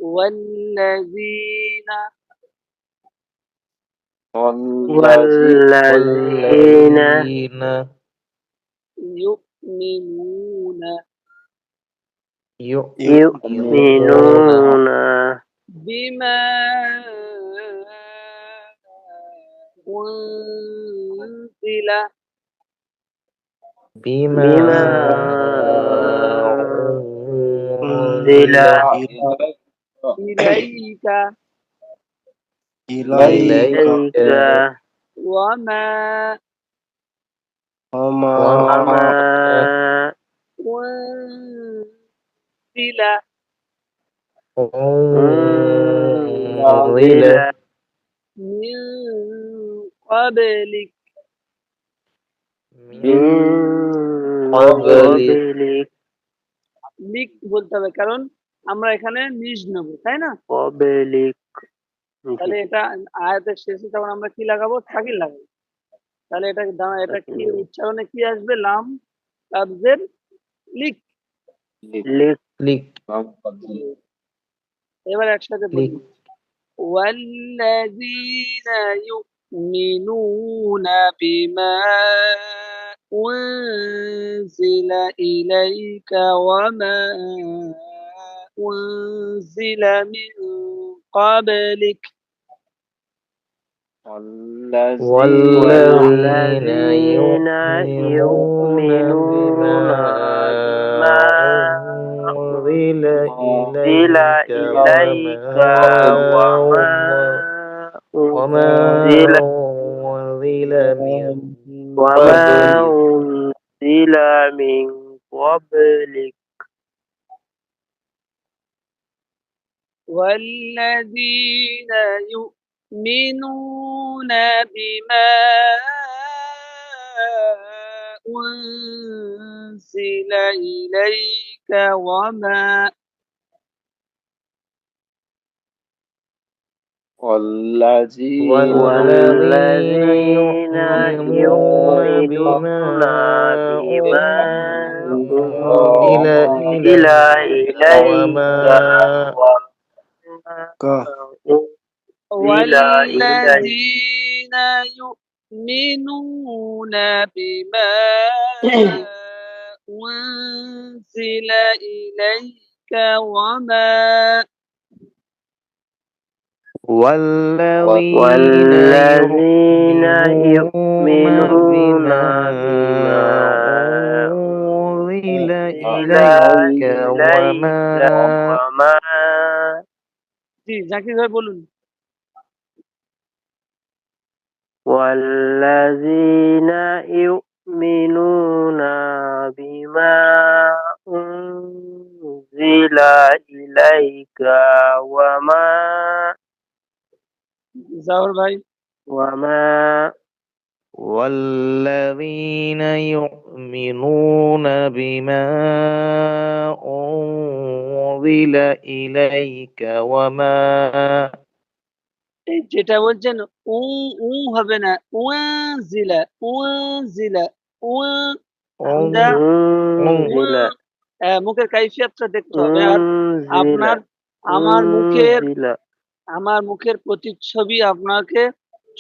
والذين والذين يؤمنون يؤمنون بما أنزل بما أنزل إليك إليك وما وما أنزل أنزل من قبلك من قبلك leak বলতে হবে, কারণ আমরা এখানে নিজ নেব, তাই না? قبلك তাহলে এটা আয়াতের শেষে তখন আমরা কি লাগাবো? থাকির লাগাবো। তাহলে এটা কি উচ্চারণে কি আসবে? লাম তাবজের লিক। লিক এবার একসাথে বলি, والذين يؤمنون بما أنزل إليك وما أنزل من قبلك والذين يؤمنون بما أنزل إليك وما أنزل من قبلك والذين يؤمنون بما أنزل إليك وما والذين يؤمنون بما أنزل إليك والذين يؤمنون بما أنزل إليك وما والذين يؤمنون بما أنزل إليك وما জি জাকির ভাই বলুন। والذين يؤمنون بما أنزل إليك وما জাহর ভাই। والذين يؤمنون بما أنزل إليك وما এই যেটা বলছেন হবে না, উনজিলা আমরা মুখের কাইফিয়াতটা দেখতে হবে। আর আপনার আমার মুখের প্রতিচ্ছবি আপনাকে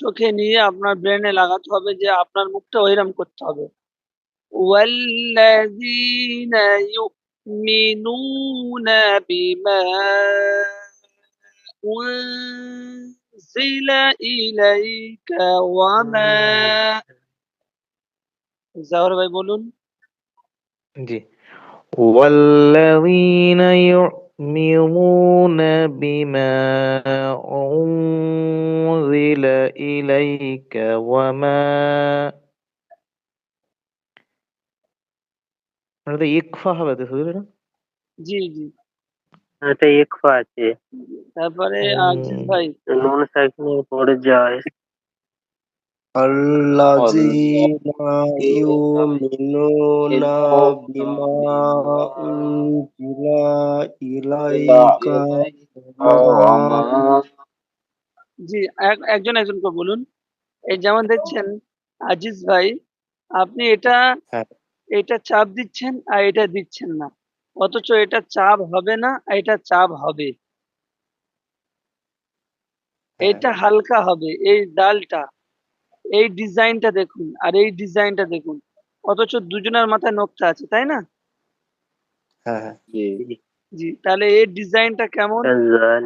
চোখে নিয়ে আপনার ব্রেনে লাগাতে হবে, যে আপনার মুখটা ওইরকম করতে হবে। والذين يؤمنون بما أنزل إليك وما জাহর ভাই বলুন। জি والذين يؤمنون بما أنزل إليك وما এটা ইকফা হবে তো শুধু এটা? জি জি এটা ইকফা আছে। তারপরে আজিজ ভাই নুন সাকিনের পরে যায় আল্লাযীনা ইউমিনুনা বিমা উনজিলা ইলাইকা জি একজন একজন করে বলুন। এই যেমন দেখছেন আজিজ ভাই, আপনি এটা চাপ দিচ্ছেন আর এটা দিচ্ছেন না, অথচ এটা চাপ হবে না আর এটা চাপ হবে। এটা হালকা হবে, এই ডালটা, এই ডিজাইনটা দেখুন আর এই ডিজাইনটা দেখুন, অথচ দুজনের মাথায় নকশা আছে, তাই না? হ্যাঁ জি জি, তাহলে এর ডিজাইনটা কেমন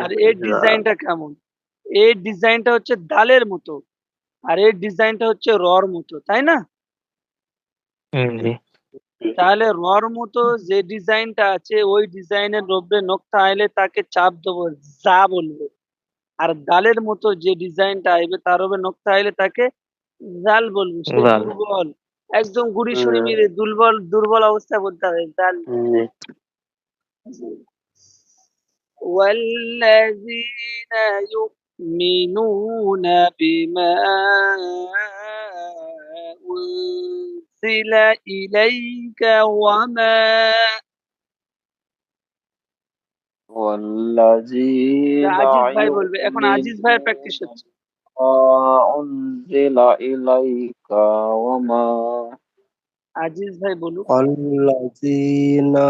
আর এর ডিজাইনটা কেমন? এর ডিজাইনটা হচ্ছে ডালের মতো আর এর ডিজাইনটা হচ্ছে রর মতো, তাই না? জি তাহলে রর মতো যে ডিজাইনটা আছে ওই ডিজাইনের উপরে নকশা আইলে তাকে চাপ দেবো, যা বলবো। আর ডালের মতো যে ডিজাইনটা আইবে তার উপরে নকশা আইলে তাকে জাল বলবো, সে জাল। দুর্বল, একদম গুড়ি সুড়ি মেরে দুর্বল দুর্বল অবস্থা বলতে হবে জাল। والذين يؤمنون بما أنزل إليك وما والذين আজিজ ভাই বলবে, এখন আজিজ ভাইয়ের প্র্যাকটিস হচ্ছে। أنزل إليك وما আজিজ ভাই বলুক, আল্লাযীনা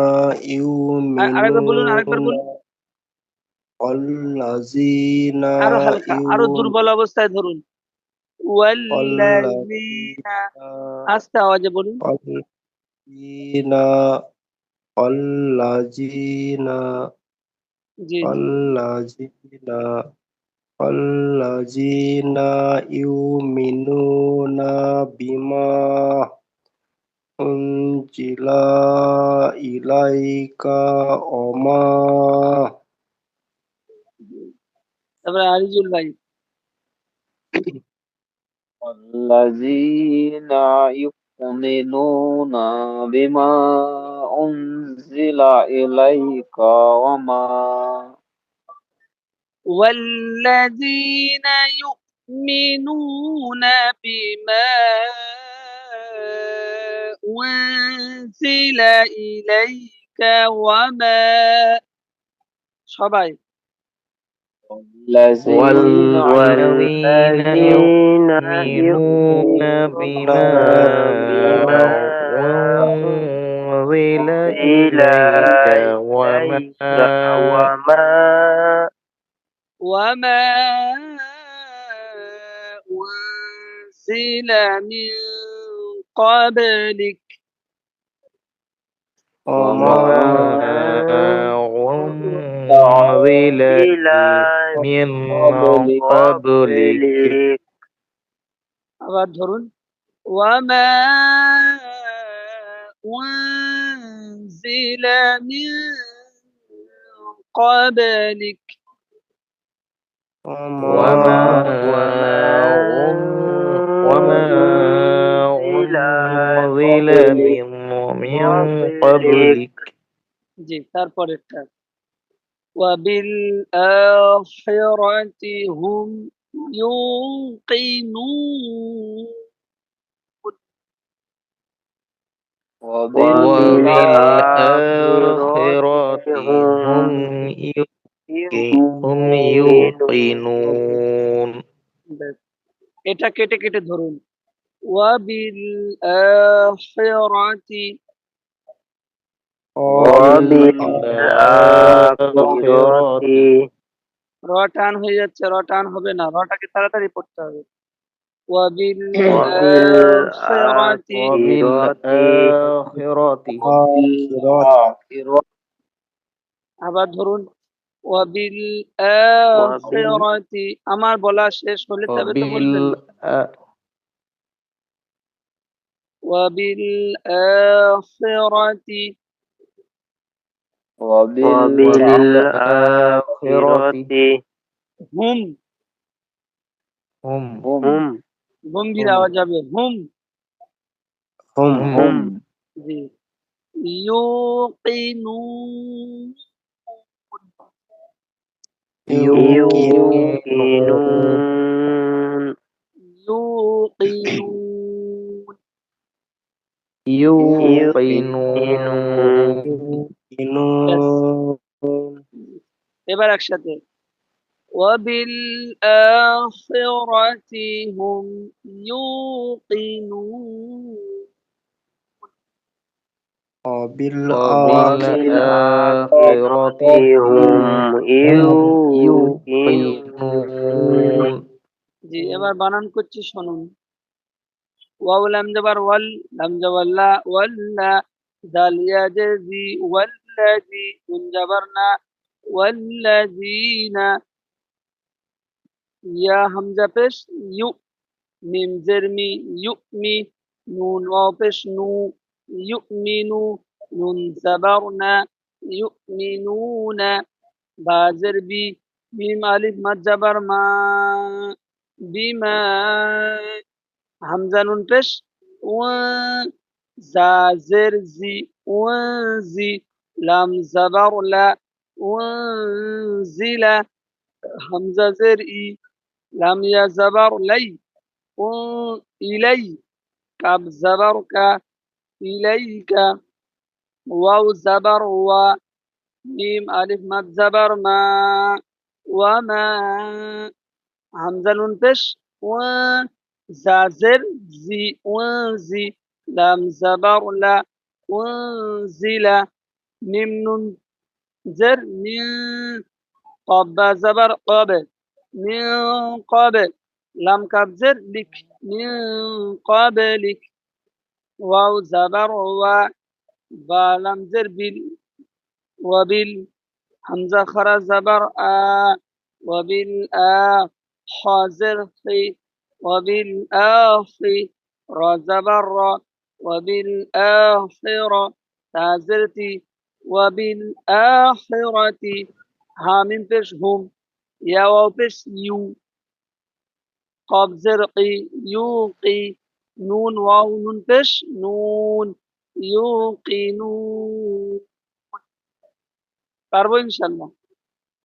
আরেকবার বলুন, আরেকবার ইউমিনুনা বলুন, আল্লাযীনা আরো হালকা, আরো দুর্বল অবস্থায় ধরুন। ওয়াল্লাযীনা, আস্তে আওয়াজে বলুন। আল্লাযীনা আল্লাযীনা জি জি আল্লাযীনা আল্লাযীনা ইউমিনুনা বিমা উনজিলা ইলাইকা ওমা তারপরে আরিজুল ভাই। والذين يؤمنون بما أنزل إليك وما والذين يؤمنون بما أنزل إليك وما সবাই والذين يؤمنون بما أنزل إليك وما أنزل من قبلك وما أنزل من قبلك আবার ধরুন, وما أنزل من قبلك وما أنزل من قبلك জি, তারপরেরটা وبالآخرة هم يوقنون وبالآخرة هم يوقنون ব্যাস, এটা কেটে কেটে ধরুন, وبالآخرة র টান হয়ে যাচ্ছে, র টান হবে না, রটাকে তাড়াতাড়ি পড়তে হবে। আবার ধরুন, আমার বলা শেষ হলে তবে তো বলবেন। হুম গম্ভীর আওয়াজ হবে, হুম। জি, ইউকিনুন ব্যাস, এবার একসাথে وبالآخرة هم يوقنون وبالآخرة هم يوقنون জি এবার বানান করছি শুনুন। ওয়াও লাম জবর ওয়াল, লাম জবর লা, ওয়াল্লা, দাল ইয়া জের জি, ওয়াল্লাজি, নুন জবর না, ওয়াল্লাযিনা, ইয়া হামজা পেশ ইউ, মিম জের মি, ইউমি, নুন ওয়াও পেশ নু, ইউমিনু, নুন জবর না, ইউমিনুনা, বা জের বি, মিম আলিফ মাদ জবর মা, বিমা, হামজা নুন পেশ ওয়া, জা জের জি, ওয়াজি, লাম জবর লা, ওয়াজিলা, হামজা জের ই, লাম ইয়া জবর লাই, ও ইলাই, কাব জবর কা, ইলাইকা, ওয়াও জবর ওয়া, মিম আলিফ মাদ জবর মা, ওয়ামা, হামজা নুন পেশ ওয়া, জা জের জি, ওয়াজি, লাম জবর লা, ওয়াজিলা, মিম নুন জের মিন, قاف با زبر قاب، من قبل، لام كاف زر لك، من قبلك، واو زبر و، با لام زر بال، وبال، همزة خرا زبر آ، وبالآ، حاضر في، وبالآخر، را زبر را، وبالآخرة، تازرتي، وبالآخرة، هامين پیش هم، یا واو پیش یو، قاف زرقي، يوقي، نون واو نون پیش نون، يوقنون। পারবো ইনশাল্লাহ।